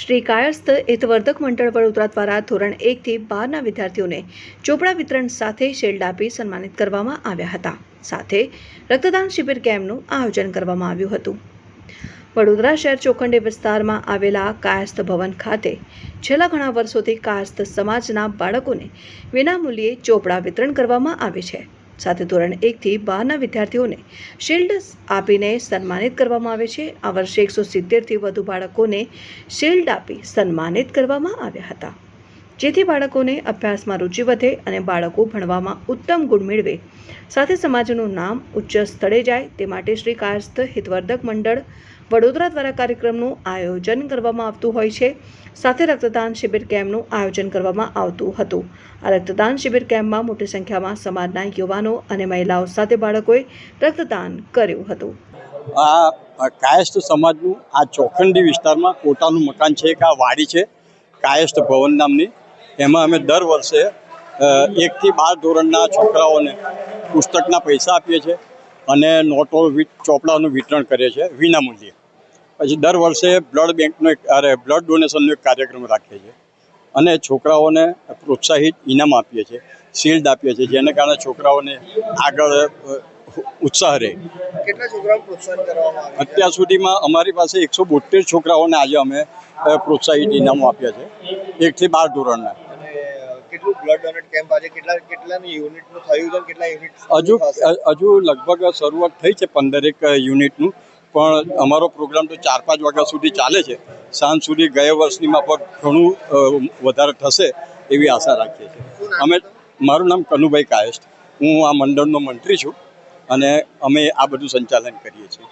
શ્રી કાયસ્થ હિતવર્ધક મંડળ વડોદરા દ્વારા ધોરણ 1 થી 12ના વિદ્યાર્થીઓને ચોપડા વિતરણ સાથે શિલ્ડ આપી સન્માનિત કરવામાં આવ્યા હતા. સાથે રક્તદાન શિબિર કેમ્પનું આયોજન કરવામાં આવ્યું હતું. વડોદરા શહેર ચોખંડી વિસ્તારમાં આવેલા કાયસ્થ ભવન ખાતે છેલ્લા ઘણા વર્ષોથી કાયસ્થ સમાજના બાળકોને વિનામૂલ્યે ચોપડા વિતરણ કરવામાં આવે છે. સાથે ધોરણ 1 થી 12ના વિદ્યાર્થીઓને શિલ્ડ આપીને સન્માનિત કરવામાં આવે છે. આ વર્ષે 170થી વધુ બાળકોને શિલ્ડ આપી સન્માનિત કરવામાં આવ્યા હતા, જેથી બાળકોને અભ્યાસમાં રુચિ વધે અને બાળકો ભણવામાં ઉત્તમ ગુણ મેળવે, સાથે સમાજનું નામ ઉચ્ચ સ્તરે જાય તે માટે શ્રી કાયસ્થ હિતવર્ધક મંડળ વડોદરા દ્વારા કાર્યક્રમનું આયોજન કરવામાં આવતું હોય છે. સાથે રક્તદાન શિબિર કેમ્પનું આયોજન કરવામાં આવતું હતું. આ રક્તદાન શિબિર કેમ્પમાં મોટી સંખ્યામાં સમાજના યુવાનો અને મહિલાઓ સાથે બાળકોએ રક્તદાન કર્યું હતું. આ કાયસ્થ સમાજનું આ ચોખંડી વિસ્તારમાં પોતાનું મકાન છે, એક આ વાડી છે કાયસ્થ ભવન નામની. એમાં અમે દર વર્ષે 1 થી 12 ધોરણના છોકરાઓને પુસ્તકના પૈસા આપીએ છીએ અને નોટો ચોપડાનું વિતરણ કરીએ છીએ વિનામૂલ્યે. પછી દર વર્ષે બ્લડ બેંકનો બ્લડ ડોનેશનનો એક કાર્યક્રમ રાખીએ છીએ અને છોકરાઓને પ્રોત્સાહિત ઇનામ આપીએ છીએ, શિલ્ડ આપીએ છીએ, જેને કારણે છોકરાઓને આગળ ઉત્સાહ રહે. કેટલા છોકરાઓ પ્રોત્સાહન કરવામાં આવે? અત્યાર સુધીમાં અમારી પાસે 172 છોકરાઓને આજે અમે પ્રોત્સાહિત ઇનામો આપ્યા છે 1 થી 12 ધોરણના. કેટલું બ્લડ ડોનેટ કેમ્પ આજે કેટલાની યુનિટનું થયું છે? કેટલા યુનિટ હજુ લગભગ શરૂઆત થઈ છે 15 યુનિટનું, પણ અમારો પ્રોગ્રામ તો 4-5 વાગ્યા સુધી ચાલે છે. સાંજ સુધી ગયા વર્ષની માફક ઘણું વધારે થશે એવી આશા રાખીએ છીએ. મારું નામ કનુભાઈ કાયસ્થ, હું આ મંડળનો મંત્રી છું અને અમે આ બધું સંચાલન કરીએ છીએ.